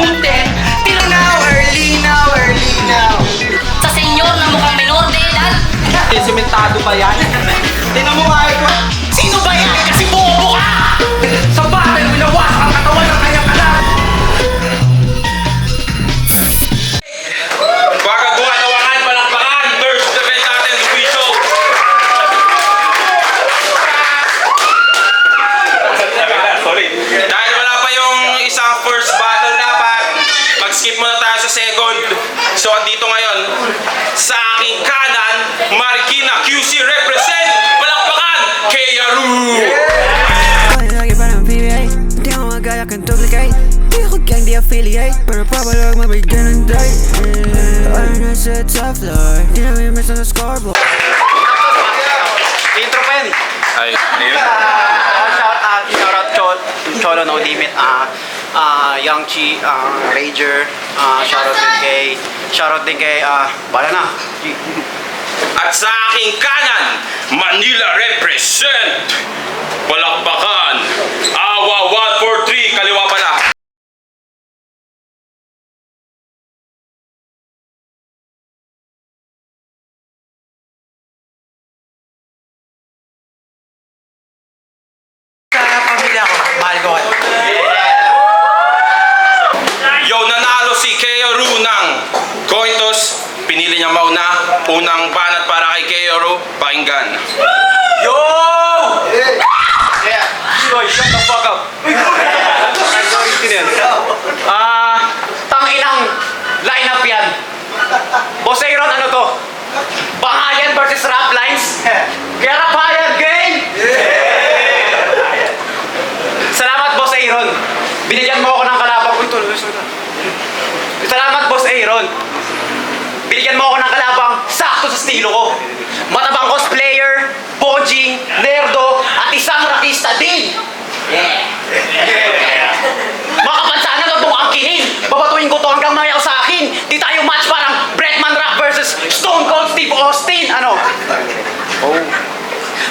butin. Till now, early now. Sa senyor na mukhang menor de edad. Simentado ba yan? Tingnan mo nga ito. Sino ba yan? Kasi bobo ka! Sa battle, winawas ang katawan ng kanyang anak. Baka buwan na wakan, palakpakan. First event natin, Louis Show. Sorry. Dahil wala pa yung isang first battle dapat, mag-skip muna tayo sa second. So, andito ngayon, sa aking kanan, Marikina QC represent, palakpakan, Kea Roo. Lagi parang PBA, di ako magaya kang duplicate. Di ako gang, di affiliate, pero papalag mabigyan ng date. Ano na sa top floor, di na may miss on the scoreboard. Intro pa yan. Ay, ayun. Shout out Cholo No Limit, Young Chi, Rager, shout out din kay, bala na. At sa aking kanan, Manila represent, palakpakan, Awa 143, kaliwa pala. Sa pamilya ko, mahal ko kayo. Yo, nanalo si Kea Roo ng coin toss. Pinili niya mauna. Unang banat para kay Kea Roo. Pakinggan. Yo! Yeah. Boy, shut the fuck up. Sorry, sino yan? Tanginang lineup yan. Boss Aaron, ano to? Bangayan versus rap lines. Kaya rapayan, gang! Salamat, Boss Aaron. Binigyan mo ako ng kalabang. Uy, tuloy. Salamat, Boss Aaron. Binigyan mo ako ng kalabang sakto sa estilo ko. Matabang cosplayer, bojing, nerdo, at isang rakista din. Makapansanan na itong angkinin. Babatuin ko to hanggang mayaw sa akin. Di tayo match parang Bretman Rock versus Stone Cold Steve Austin. Ano?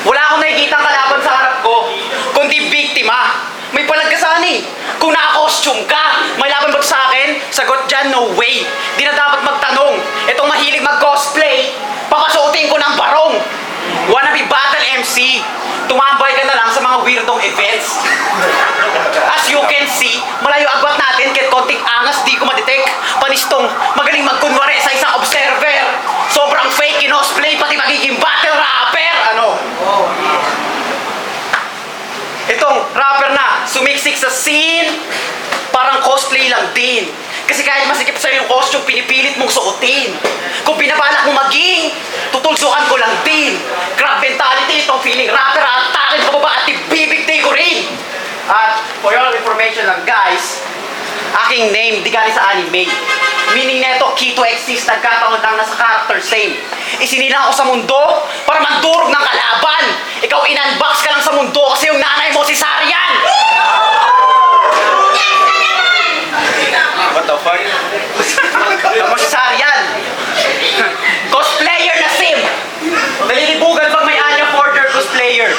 Wala akong nakikita kalaban sa harap ko, kundi biktima. May palagkasan eh. Kung naka-costume ka, may laban ba sa akin? Sagot dyan, no way. Di na dapat magtanong. Itong mahilig mag-cosplay, papasuotin ko ng barong. Wannabe battle MC, tumambay ka na lang sa mga weirdong events. As you can see, malayo agwat natin kahit konting angas di ko madetect. Panistong magaling magkunwari sa isang observer. Sobrang fake in-cosplay, pati magiging battle rapper. Ano? Itong rapper na sumiksik sa scene, parang cosplay lang din. Kasi kahit masikip sa'yo yung costume, pinipilit mong suotin. Kung pinabalak mo maging, tutulsukan ko lang din. Crab mentality, itong feeling rapper, atakin pa ba at ibibigtay ko rin. At for your information lang guys, aking name, di galing sa anime. Meaning neto, key to exist, nagkataon lang na sa character same. Isinila ako sa mundo para mandurog ng kalaban. Ikaw in-unbox ka lang sa mundo kasi yung nanay mo si Sarian. What the fuck? Ako si Sarian. Cosplayer na sim. Nalilibugan pag may anya border cosplayer.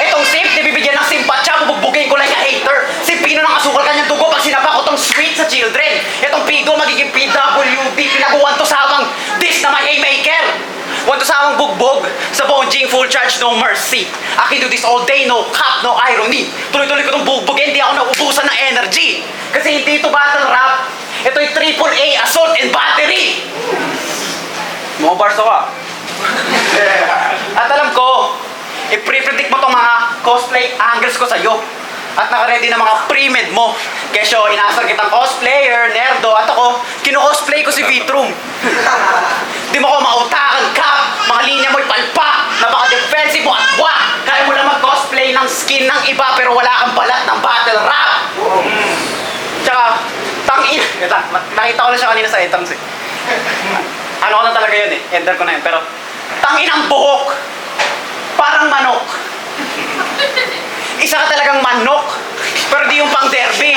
Etong sim, nabibigyan ng simpatya, bubugbugin ko like a hater. Simpino ng asukal kanyang dugo pag sinapa ko tong sweet sa children. Etong pido magiging PWD, pinaguan to sa habang dis na may haymaker. Want to sa bugbog sa bonjing, full charge, no mercy. I can do this all day, no cap, no irony. Tuloy-tuloy ko itong bugbogin, di ako naubusan ng energy. Kasi hindi ito battle rap. Ito'y AAA assault and battery. Mga bars ako ah. At alam ko, i-pre-predict mo itong mga cosplay angles ko sa'yo. At naka-ready na mga pre-med mo. Kesyo, inasar kitang cosplayer, nerdo, at ako, kino-cosplay ko si Vitrum. Di mo ko mautakan ka, mga linya mo'y palpa, napaka-defensive mo at wak. Kaya mo lang mag-cosplay ng skin ng iba pero wala kang balat ng battle rap. Tsaka, tangin. Nakita ko na siya kanina sa Etangs eh. Ano ko na talaga yun eh, ender ko na yun. Pero, tangin ang buhok. Parang manok. Isa ka talagang manok, pero di yung pang derby.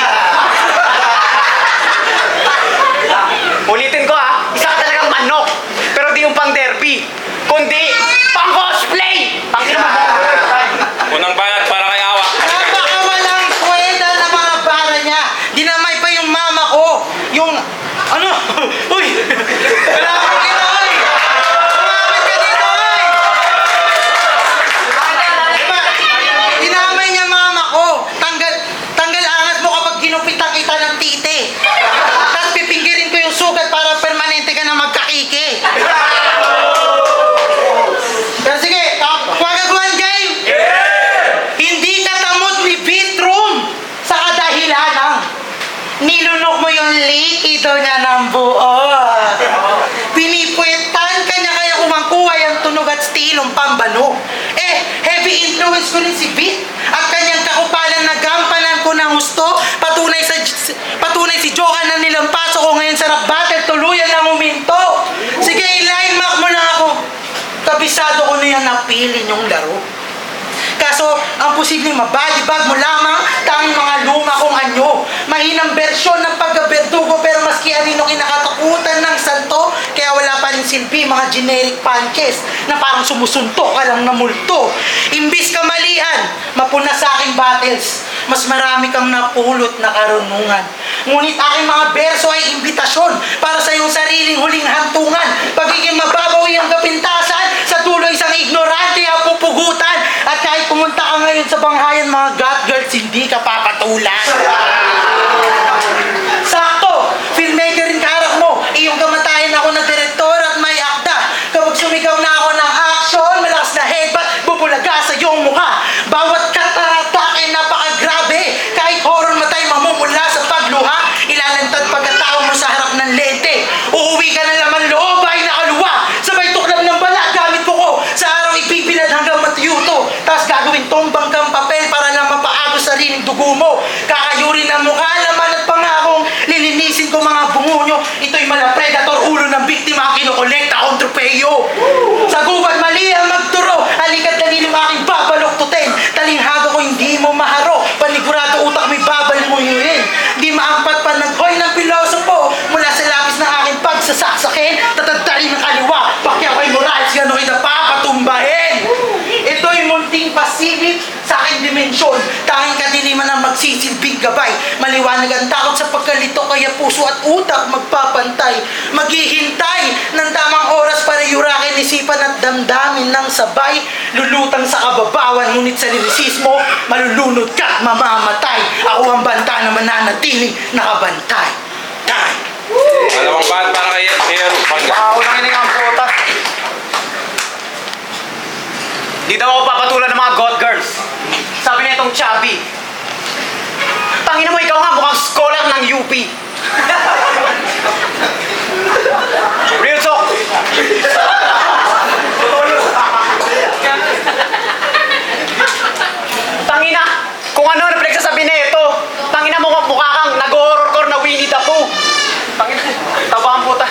Ulitin ko ah, isa ka talagang manok, pero di yung pang derby, kundi pang cosplay. Tangin Unang banat para kay Awa. Napakawalang kwenta ng mga bara niya. Dinamay pa Ano? Uy! Malapit ka na, oy! Lumapit ka dito, oy! Dinamay niya mama ko. Tanggal angas mo kapag ginupitan kita ng tite. Tapos pipinggirin ko yung sugat para permanente ka na magkakiki. Pero sige, wagaguan game! Hindi ka tamot ni Beatroom sa kadahilan ng nilunok mo yung likido niya ng buo. Pinipwetan ka niya kaya kumangkuha yung tunog at stilong pambano. Heavy influence ko rin si Beat at kanyang kakupalan na gampanan ko ng gusto. Patunay si Joker na nilampaso ko ngayon sa rap battle, tuluyan na uminto. Sige, line mark mo na ako. Kabisado ko na yan napili yung laro. Kaso, ang posibleng mabadibag mo lamang tanging mga luma kong anyo. Mahinang bersyon ng pagkaberdugo pero maski anino kinakatakutan ng santo, kaya wala pa rin silbi mga generic punches na parang sumusuntok ka lang na multo. Imbis ka malian, mapuna sa aking battles, mas marami kang napulot na karunungan. Ngunit aking mga berso ay imbitasyon para sa iyong sariling huling hantungan. Pagiging mababaw iyong kapintasan, sa dulo isang ignorante ang pupugutan. At kahit pumunta ka ngayon sa banghayan mga got girls, hindi ka papatulan. Sakto! Filmmaker rin kaharap mo. Iyong kamatayan ako na direktor at may akda. Kapag sumigaw na ako ng action, malakas na headbutt, bubulaga sa iyong mukha. Bawat kataratake napakagrabe. Kahit horror matay mamumula sa pagluha, ilalantad pagkatao mo sa harap ng lente. Uuwi ka na laman loob ay nakaluwa. Sabay tuklap ng balat gamit ko sa araw ipibilad hanggang matiyuto. Tapos gagawin tombang kang papel para lang mapaagos sariling dugo mo. Kakayurin ang mukha, laman at pangakong lilinisin ko mga bungo nyo. Ito'y mala predator, ulo ng biktima kinukolekta akong tropeyo. Sa gubad mali ang magturo, halikat dalilim aking babaloktutin. Talinghaga ko hindi mo maharo, panigurado utak may babal mo yun. Di maampat pa naghoy ng pilosopo mula sa lapis ng aking pagsasaksakin. Tatagtarin ng kaliwa, pakyaw kay Morales, gano'n kita papatumbahin. Ito'y munting pasilip sa aking dimensyon. Tanging kadiliman ang magsisilbing gabay. Maliwanag ang takot sa pagkalito, kaya puso at utak magpapantay. Maghihintay ng tamang oras para yurakin isipan at damdamin ng sabay. Lulutang sa kababawan, ngunit sa lirisismo, malulunod ka at mamamatay. Ako ang banta na mananatiling nakabantay. Time! Dalawang band para kay Mayor Pangga. Wow, nakinig ang puta. Di daw ako papatulan ng mga god girls. Sabi na itong chubby. Tangina mo, ikaw nga mukhang scholar ng UP. Real talk. Tangina, kung ano pinagsasabi na ito. Tangina mo, mukha kang nag-horror na Winnie the Pooh. Tangina, taba ang puta.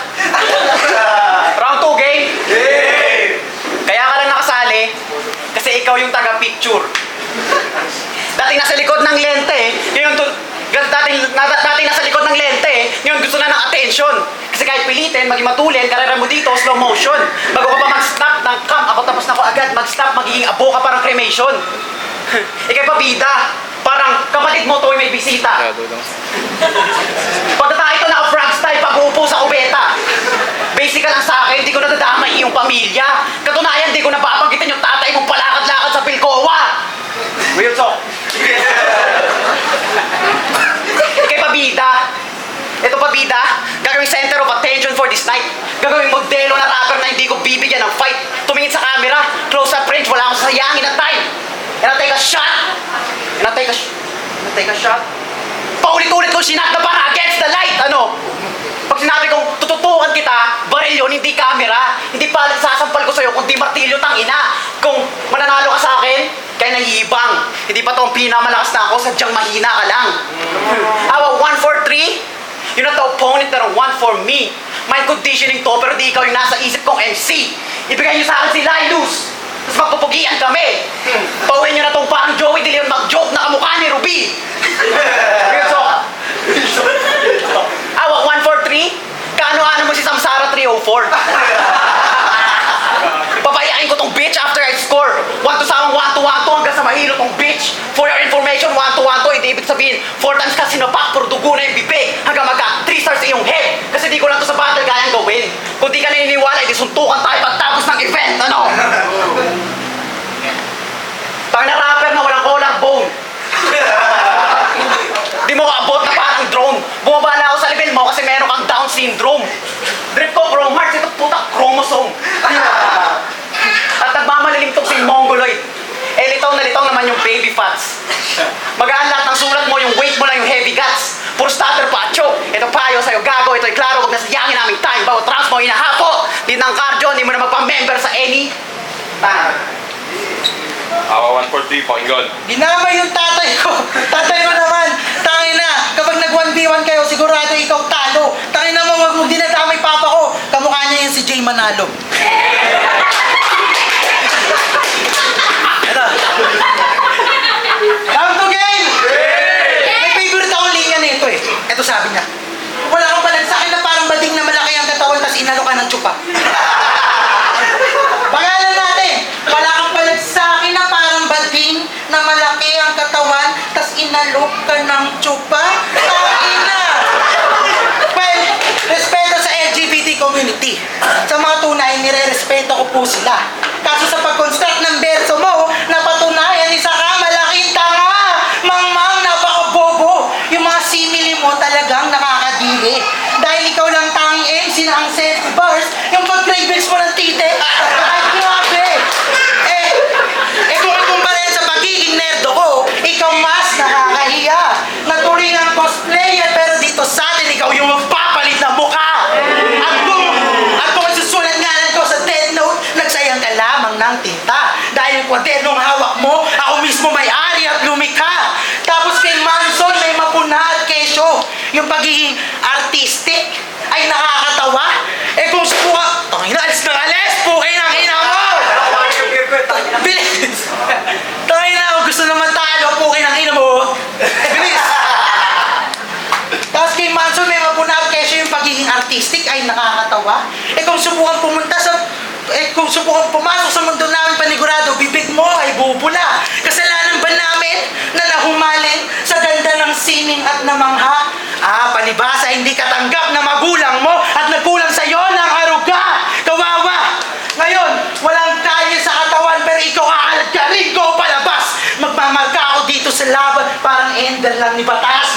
Round 2 game? Kaya ka lang nakasali kasi ikaw yung taga-picture. Dati nasa likod ng lente, ngayon dati nasa likod ng lente, ngayon gusto na ng attention. Kasi kahit pilitin, maging matulin, karera mo dito, slow motion. Bago ka pa mag-snap ng cam, ako tapos na ako agad mag-snap, magiging abo ka parang cremation. Ikay pa bida, parang kapatid mo to may bisita. Pagkata ito naka-frog style, pag-uupo sa kubeta. Basic ka lang sa akin, hindi ko nadadamay iyong pamilya. Katunayan, hindi ko nababanggitin yung tatay mong palakad-lakad sa Pilcoa. Real talk. Ikay pabida. Ito pabida, gagawing center of attention for this night. Gagawing modelo na rapper na hindi ko bibigyan ng fight. Tumingin sa camera, close up range, wala akong sayangin na time. And I'll take a shot. And I'll take a shot. Paulit-ulit kong sinat na para against the light. Ano? Pag sinabi kong tututukan kita, baril yun, hindi camera. Hindi pa sasampal ko sa'yo, kundi martilyo, tangina. Kung mananalo ka sa akin, kaya nahihibang. Hindi pa tong pinamalakas na ako, sadyang mahina ka lang. Awa, 1 for 3? You're not the opponent that want for me. Mind conditioning to, pero di ikaw yung nasa isip kong MC. Ibigay niyo sa akin si Lylus. Tapos magpupugian kami. Pauwiin niyo na tong parang Joey De Leon mag-joke na kamukha ni Ruby. Real talk. Awa, 1 for 3? Kaano-ano mo si Samsara 304? Papayain ko tong bitch after I score. 1 to samang 1 to 1 to hanggang sa mahilo tong bitch. For your information, 1 to 1 to, hindi ibig sabihin 4 times ka sinapak, puro dugo na yung bibig. Hanggang magka 3 stars sa iyong head. Kasi di magsuntukan tayo pagtapos ng event, ano? Tayo na rapper na walang collarbone. Di mo abot na parang drone. Bumabala ako sa level mo kasi meron kang Down syndrome. Drip ko chrome hearts, ito putak chromosome. At nagmamalalim tong si Mongoloid. Eh, litaw na naman yung baby fats. Magaan lahat ng sulat mo, yung weight mo lang yung heavy guts. Puro starter pa, choke. Ito payo sa'yo, gago. Ito'y klaro, huwag nasayangin namin time. Bawat trans mo, hinahapo. Di ng cardio, hindi mo na magpa-member sa any. Awa 1, 4, 3, pakinggan. Dinamay yung tatay ko. Tatay ko naman. Tangin na. Kapag nag-1v1 kayo, sigurado ikaw talo. Tangin na mo, wag mo dinadamay papa ko. Kamukha niya yung si Jay Manalo. Ito. Come to game! May favorite akong linya nito eh. Ito sabi niya. Wala kang balag sa akin na parang bading na malaki ang katawan tas inalo ka ng tsupa. Pangalan natin. Wala kang balag sa akin na parang bading na malaki ang katawan tas inalok ka ng tsupa. Tangin na! Well, respeto sa LGBT community. Sa mga tunay, nire-respeto ko po sila. Kaso sa pag-construct ng verso mo, napatunayan isa ka malaking tanga. Mangmang, napaka-bobo. Yung mga simili mo talagang nakakadili. Dahil ikaw lang tanging MC na ang set bars, yung pag-playbags mo ng tite. Ay, grabe! Kung ikumpara sa pagiging nerdo ko, ikaw mas nakakahiya. Naturing ang cosplayer, pero dito sa atin, ikaw yung magpapalit na mukha. At kung susulat nga lang ko sa Death Note, nagsayang ka lamang ng tinta. Dahil yung kwadernong hawak mo, ako mismo may-ari at lumikha. Tapos kay Manson, may mapuna at kesyo. Yung pagiging artistic ay nakakatawa. Kung subukan, tangina, alis ng alis, pukay ng ina mo! Bilis! Tangina, gusto na matalo, pukay ng ina mo! Bilis! Tapos kay Manson, may mapuna at kesyo yung pagiging artistic ay nakakatawa. Kung subukan pumasok sa mundo namin panigurado, bibig mo ay bubula. Kasalanan ba namin na nahumaling sa ganda ng sining at namangha? Palibasa hindi katanggap na magulang mo at nagkulang sa'yo ng aruga. Kawawa! Ngayon, walang kaya sa katawan pero ikaw aalat ka rin ko palabas. Magmamarka ako dito sa laban, parang ender lang ni Batas,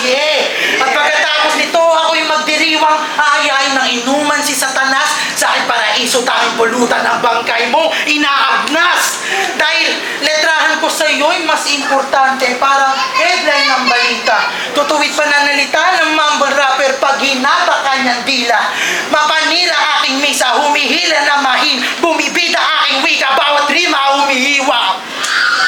At pagkatapos nito, ako yung magdiriwang aayain ng inuman si Satanas sa aking paraiso, tanging pulutan ang bangkay mo, inaagnas. Dahil letrahan ko sa iyo'y mas importante, parang headline ng balita. Tutuwid pananalita ng mumble rapper pag hinata kanyang dila. Mapanira aking misa, humihila na mahim, bumibida aking wika, bawat rima humihiwa.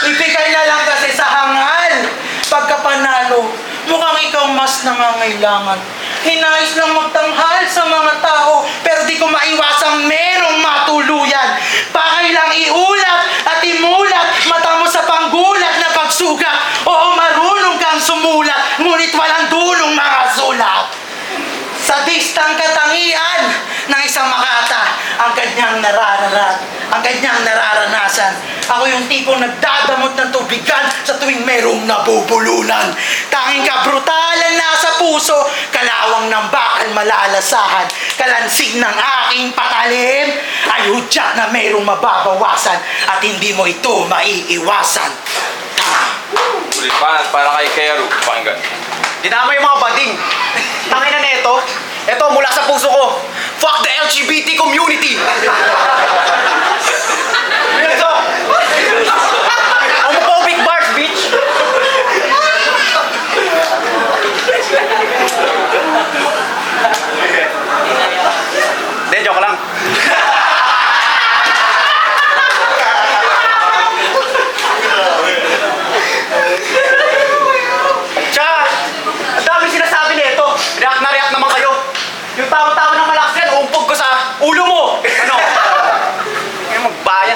Ibigay na lang kasi sa hangal. Pagkapanalo, mukhang ikaw mas nangangailangan. Hinais lang magtanghal sa mga tao, pero di ko maiwasang merong matuluyan. Pakailang iulat at imulat, mata mo sa panggulat na pagsugat. Oo, marunong kang sumulat, ngunit walang dulong mga sulat. Sa distang katangian ng isang makata, ang kanyang nararanasan. Ako yung tipong nagdadamot ng tubigan sa tuwing merong nabubulunan. Tanging kabrutalan nasa puso, kalawang ng bakal malalasahan. Kalansig ng aking patalim, ay hudyak na merong mababawasan at hindi mo ito maiiwasan. Ulit pa, para kay Kero. Pakinggan. Dinamay yung mga bading. Tangin na neto. Ito, mula sa puso ko. Fuck the LGBT community! Ito! Homophobic bars, bitch! Hindi, joke lang. Tsaka, ang dami sinasabi nito. React na react naman kayo. Yung tao-tao ng malakas yan, uumpog ko sa ulo mo. Ano? Ngayon magbayan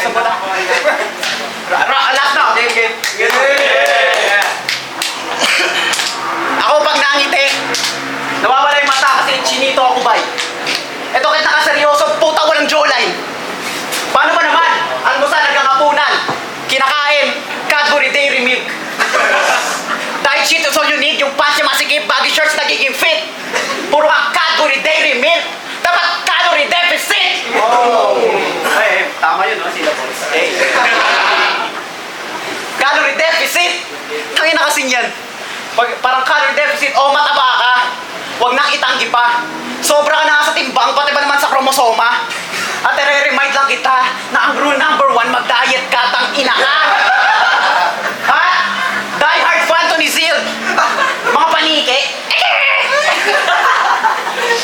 yun, no? Sila boys. Hey. Calorie deficit! Tangin na kasing yan. Parang calorie deficit, mataba ka. Huwag nang itanggi pa. Sobra ka na sa timbang, pati ba naman sa kromosoma? At i-remind lang kita na ang rule number 1, mag-diet ka, tang ina ka. Ha? Die hard fan to ni Zil. Mga paniki.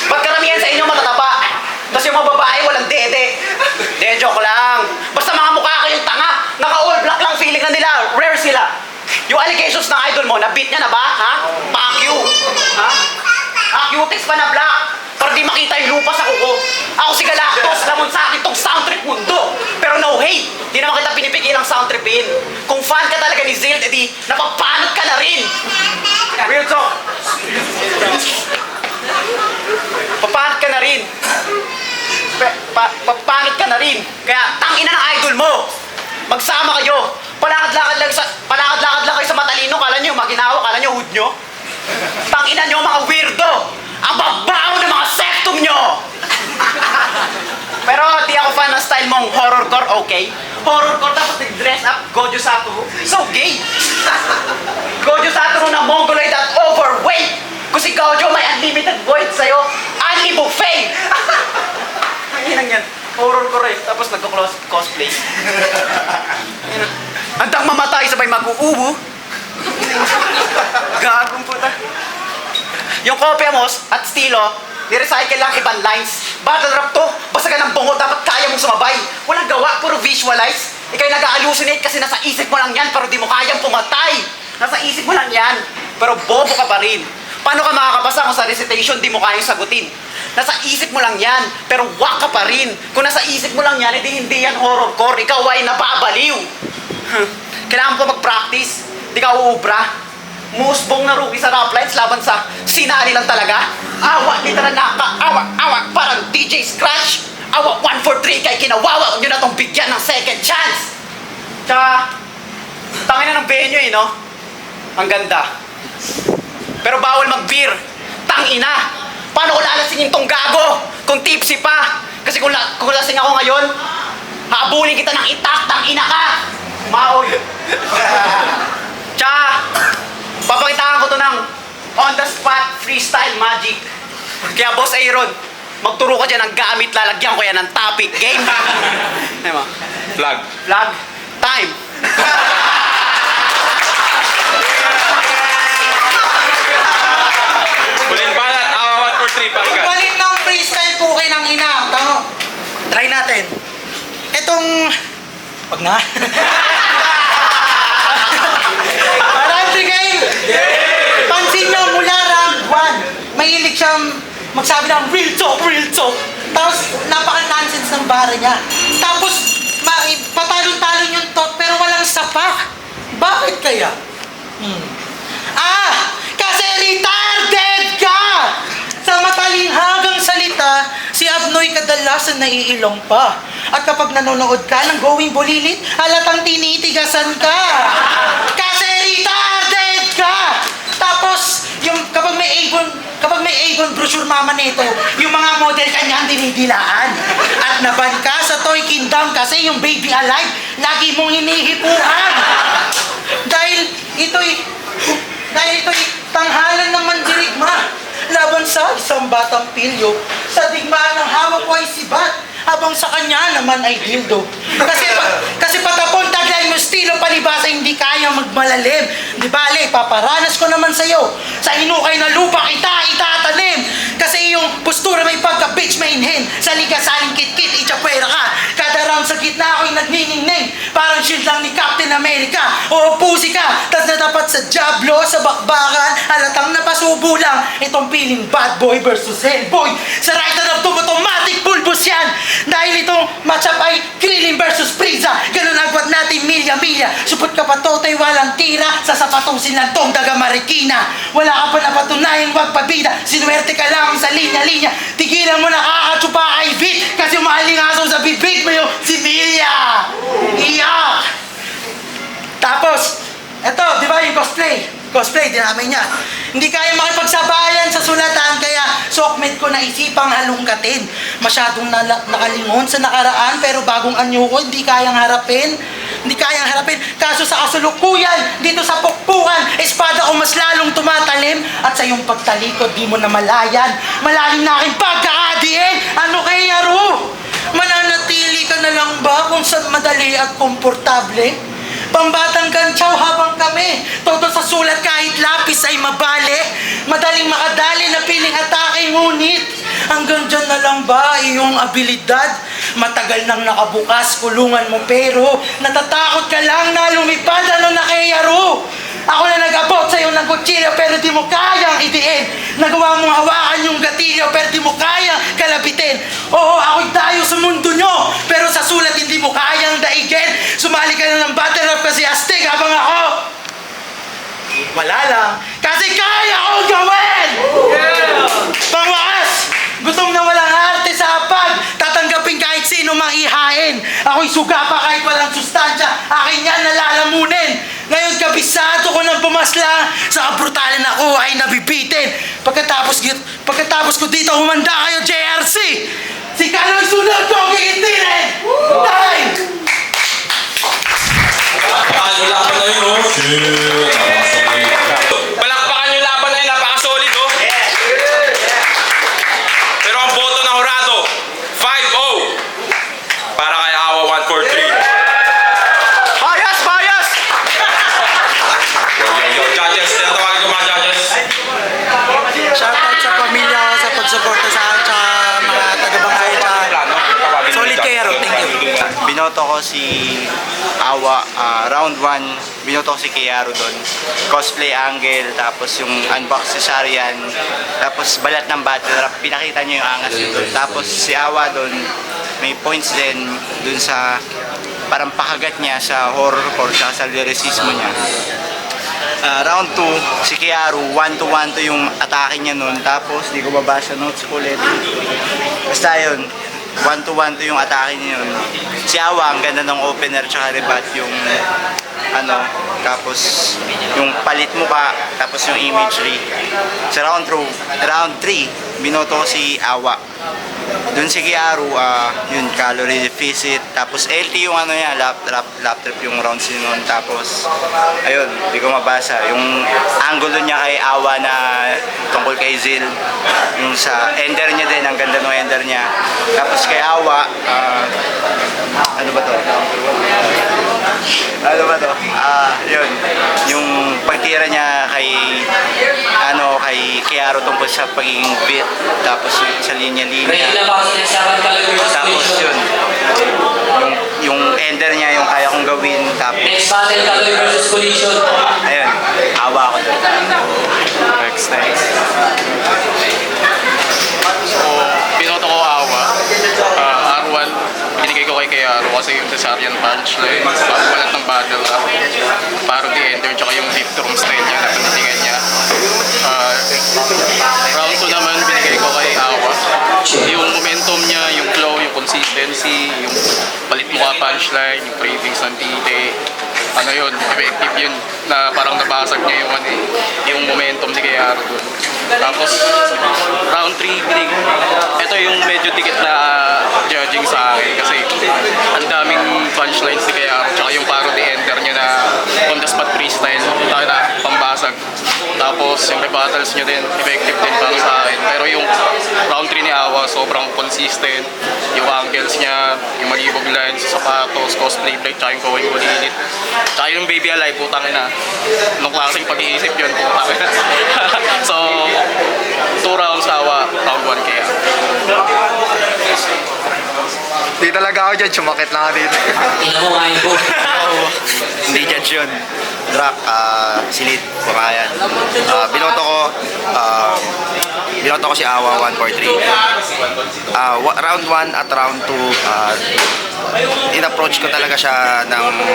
Ba't karamihan sa inyo matataba? Tapos yung mga babae walang dede. De, joke lang. Basta mga mukha kayong tanga. Naka-all black lang feeling na nila. Rare sila. Yung allegations ng idol mo, na-beat niya na ba? Ha? Pakyu. Ha? Acutics pa na black. Para di makita yung lupa sa kuko. Ako si Galactus, lamon sa akin tong sound trip mundo. Pero no hate. Di naman kita pinipigil ang sound tripin. Kung fan ka talaga ni Zild, edi napapanot ka na rin. Real talk. Papanot ka na rin. Papanot ka na rin. Kaya tangina ng idol mo. Magsama kayo. Palakad-lakad lang kayo sa matalino. Kala nyo maginawa, kala nyo hood nyo. Tangina nyo mga weirdo. Ang babaw ng mga septum nyo. Pero di ako fan ng style mong horrorcore, okay? Horrorcore tapos nag-dress up Gojo Satoru. So gay. Gojo Satoru na mongoloid at overweight. Kung si Gojo may unlimited void sa'yo, ani buffet. Ang inang yan. Horrorcore eh. Tapos nagko-cosplay. Handang mamatay sabay mag-uubo. Gagong puta. Yung kopya mo at estilo, ni-recycle lang ibang lines. Battle rap to, basta ka ng bungo, dapat kaya mong sumabay. Walang gawa, puro visualize. Ikaw'y nag-hallucinate kasi nasa isip mo lang yan, pero di mo kayang pumatay. Nasa isip mo lang yan, pero bobo ka pa rin. Paano ka makakapasa kung sa recitation di mo kayang sagutin? Nasa isip mo lang yan, pero wak ka pa rin. Kung nasa isip mo lang yan, hindi yan horrorcore, ikaw ay nababaliw. Kailangan mo mag-practice, di ka uubra. Musbong na rookie sa rap lines laban sa sinali lang talaga. Awa, literal na awa, parang DJ Scratch. Awa, 1, 4, 3, kay kinawawa nyo na tong bigyan ng second chance. Tsaka, tangin na ng venue eh, no? Ang ganda. Pero bawal mag-beer. Tangina. Paano ko lalasingin tong gago? Kung tipsy pa. Kasi kung lasing ako ngayon, habulin kita ng itak, tangina ka. Maoy. Tsaka, papakitaan ko to ng on-the-spot freestyle magic. Kaya Boss Aaron, magturo ka dyan ng gamit, lalagyan ko yan ng topic. Game. Ano mo? Flag. Flag. Time. Kulin balat. 1, 4, 3. Pakinggan. Balik ng freestyle po kayo ng ina. Tama. Try natin. Itong... Wag na. Round 3 game. Pansin nyo mula round 1. Mahilig siyang magsabi ng real talk, real talk. Tapos napaka-nonsense ng bara niya. Tapos patalon-talon yung talk pero walang sapak. Bakit kaya? Kasi retarded ka! Sa matalinghagang salita, si Abnoy kadalasan naiilong pa. At kapag nanonood ka ng Going Bulilit, halatang tinitigasan ka. Kasi retarded ka! Tapos, kapag may Avon brochure mama nito, yung mga model kanyang dinidilaan. At naban ka sa Toy Kingdom kasi yung baby alive, lagi mong hinihipuan. Dahil ito'y tanghalan ng mandirigma laban sa isang batang pilyo. Sa digmaan ng hawak ko ay sibat, habang sa kanya naman ay dildo. Kasi patapon taglay mo estilo palibasa hindi kaya magmalalim. Di bale, paparanas ko naman sa'yo. Sa inukay na lupa itatanim. Kasi yung postura may pagka-bitch mainhin. Sa ligasaling kit-kit, itchapwera ka. Kada round sa gitna ako'y nagniningning. Parang shield lang ni Captain America. O pusi ka, tas natapat sa Diablo, sa bakbakan. Halatang napasubo lang. Itong piling bad boy versus Hellboy. Sa right hand of automatic pulbos yan. Dahil itong matchup ay Krillin versus Frieza. Ganun agwat natin milya-milya. Supot ka pa toto'y walang tira. Sa sapatong sinantong daga marikina. Wala ka pa napatunayang wag pabida. Sinuwerte ka lang sa linya-linya. Tigilan mo na kakatsupa ay beat. Kasi umalingasaw sa bibig mo yung si Milya. Iyak! Tapos, eto, di ba yung cosplay? Cosplay, dinamay niya. Hindi kaya makipagsabayan sa sulatan, kaya sockmate ko naisipang halungkatin. Masyadong nakalingon sa nakaraan, pero bagong anyo ko, hindi kayang harapin. Hindi kayang harapin. Kaso sa kasulukuyan, dito sa pukpukan, espada ko mas lalong tumatalim. At sa iyong pagtalikod, di mo na malayan. Malalim na aking pagkaadiin. Ano kaya, Ru? Mananatili ka na lang ba kung saan madali at komportable? Pambatang kantsaw habang kami. Todo sa sulat kahit lapis ay mabali. Madaling makadali na piling atake, ngunit hanggang dyan na lang ba iyong abilidad? Matagal nang nakabukas kulungan mo, pero natatakot ka lang na lumipad. Ano na kaya, Ru? Ako na nag-abot sa'yo ng kutsilyo pero di mo kayang idiin. Nagawa mong hawakan yung gatilyo pero di mo kayang kalabitin. Oo, ako'y tayo sa mundo nyo, pero sa sulat hindi mo kayang daigin. Sumali ka na ng battle rap kasi astig habang ako wala lang. Kasi kaya kong gawin! Pangwakas! Gutom na walang arte sa hapag. Tatanggapin kahit sino mang ihain. Ako'y suga pa kahit walang sustansya. Akin yan nalalamunin. Ngayon kabisado ko ng pumasla. Sa kabrutalan ako ay nabibitin. Pagkatapos ko dito humanda kayo, JRC. Si Kaloy sunod ko ang iitinin. Time! Palakpakan yung laban na yun, oh. Palakpakan yung laban na yun, napaka-solid, oh. Pero ang boto ng Horado, 5-0. Para kay Awa 143. Bias! Bias! Yo, judges, tinatawagin ko mga judges. Shoutout sa pamilya ko sa pagsuporta sa akin sa mga taga-Bangay sa solid kayo, thank you. Binoto ko si Awa, round 1, binoto ko si Kiaro doon. Cosplay angle, tapos yung unbox si Sharian, tapos balat ng battle rap, pinakita niyo yung angas niyo doon. Tapos si Awa doon, may points din doon sa parang pakagat niya sa horrorcore tsaka sa lyricismo niya. Round 2, si Kiaro, 1-1 to yung atake niya noon. Tapos di ko babasa notes ko ulit. Basta yun, 1-1 to yung atake niya yun. Si Awa, ang ganda ng opener tsaka rebat yung tapos yung palit mukha, tapos yung imagery. Sa round 3, binoto ko si Awa. Doon si Kiaro, yun, calorie deficit. Tapos LT yung lap trip yung rounds yun nun. Tapos, ayun, di ko mabasa. Yung angulo niya kay Awa na tungkol kay Zil. Yung sa ender niya din, ang ganda ng ender niya. Tapos kay Awa, ano ba to? Yun, yung pagtira niya kay Kiaro tungkol sa pagiging fit, tapos sa linya-linya. Tapos yun, yung ender niya, yung kaya kong gawin, tapos Next battle, Kaloy versus Collision. ayun, Awa ko. Next. So, binoto ko Awa. R1, binigay ko kay Kiaro kasi yung Cesarian punchline, balat ng battle rap, parang the ender, tsaka yung hip drum style niya na panitingan niya. Round 2 naman, binigay ko kay Awa. Yung momentum niya, yung flow, yung consistency, yung palit mukha punchline, yung cravings ng tite, effective yun, na parang nabasag niya yung momentum ni Kiaro dun. Tapos, round 3, ito yung medyo dikit na judging sa akin kasi ang daming punchlines ni Kiaro, tsaka yung parody enter niya na on the spot freestyle, na pambasag. Tapos, yung rebuttals niya din, effective din para sa akin. Pero yung round 3 ni Awa, sobrang consistent. Yung ankles niya, yung malibog lines, sapatos, cosplay break, tsaka yung going bulilit. Tsaka yung baby alive, putang ina. Nung klaseng pag-iisip yun, putang ina. So, 2 rounds Awa, round 1 kaya. Di talaga ako dyan, sumakit lang ako dito. Tingnan mo ngayon po. Hindi judge yun. Drak, silid, bukayan. Binoto ko si Awa 143. Round 1 at round 2, in-approach ko talaga siya ng,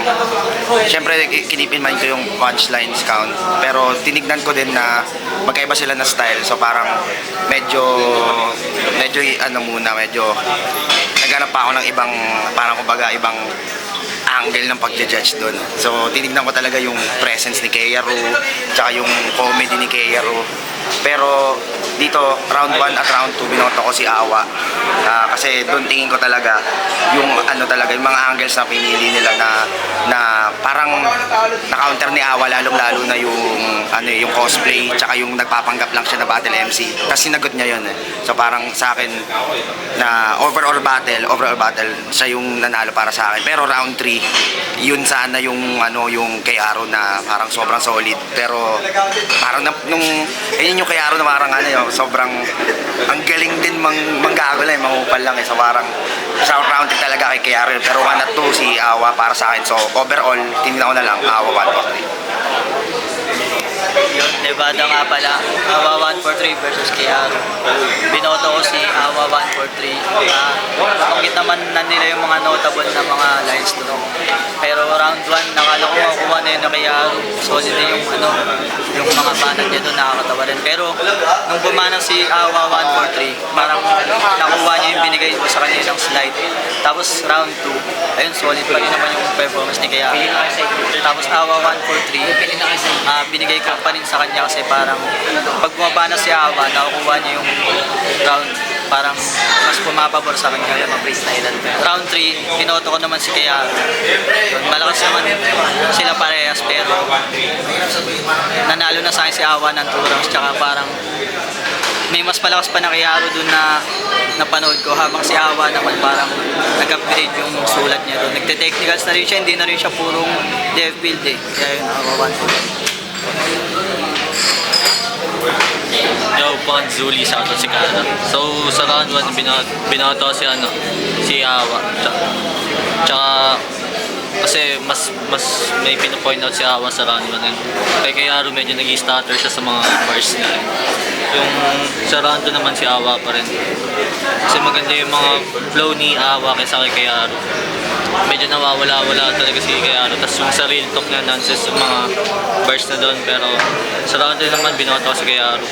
syempre kinip in mind ko yung punchlines count, pero tinignan ko din na magkaiba sila na style, so parang medyo naghanap pa ako ng ibang, parang kumbaga ibang angle ng pag-judge doon. So tinignan ko talaga yung presence ni Kiaro, tsaka yung comedy ni Kiaro. Pero dito, round 1 at round 2, binoto ko si Awa. Kasi doon tingin ko talaga yung ano talaga, yung mga angles na pinili nila na parang na-counter ni Awa, lalong-lalo na yung cosplay, tsaka yung nagpapanggap lang siya na battle MC. Tapos sinagot niya yun eh. So parang sa akin na overall battle, siya yung nanalo para sa akin. Pero round 3, yun sana yung kay Aro na parang sobrang solid. Pero parang yun yung kay Aro na parang sobrang ang galing din manggago lang, mangupal lang eh. So parang sa round 3 talaga kay Aro yun. Pero 1 at 2 si Awa para sa akin. So overall, tinignan ko na lang Awa 1 or 3. Yun, Nevada nga pala. Awa 143 versus Kiaro. Binoto ko si Awa 143. Bakit naman na nila yung mga notable na mga lines doon. Pero round 1, nakala ko makukuha na yun na Kiaro. Solid din yung mga banat niya doon, nakakatawa rin. Pero nung bumanang si Awa 143, parang nakuha niya yung binigay mo sa kanya ng slide. Tapos round 2, ayun, solid pa rin naman yung performance ni Kiaro. Tapos Awa 143, binigay ko pa rin sa kanya kasi parang pag bumaba na si Awa, nakukuha niya yung round, parang mas pumapabor sa kanya. Round 3, binoto ko naman si Kiaro. Malakas naman sila parehas pero nanalo na sa akin si Awa ng 2 rounds, tsaka parang may mas malakas pa na Kiaro dun na napanood ko, habang si Awa naman parang nag-upgrade yung sulat niya doon. Nagte-technicals na rin siya, hindi na rin siya purong dev build eh. Kaya yun, Awa 1. Yo, Pang Zuli, shoutout si Kara. So, sa round 1, binoto si Awa. Tsaka, kasi mas may pinapoint out si Awa sa round 1. Kaya Kiaro medyo nag-i-stutter siya sa mga bars niya. Yung sa round 2 naman si Awa pa rin. Kasi maganda yung mga flow ni Awa kaysa kay Kiaro. Medyo nawawala-wala talaga si Kiaro. Tapos yung sa real talk na nonsense yung mga bars na doon. Pero sa round 2 naman binoto si Kiaro.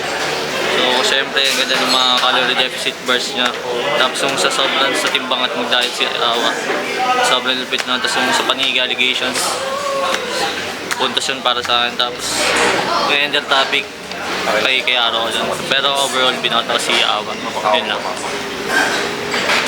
So, syempre, ang ganda ng mga calorie deficit bars niya. Tapos yung sa sobrang sa timbang at mag-diet si Awa. Sobrang lupit na. Tapos yung sa panigi allegations, puntos yun para sa akin. Tapos, yung ender topic, kay Kiaro ko dun. Pero overall, binoto si Awa. Yun lang.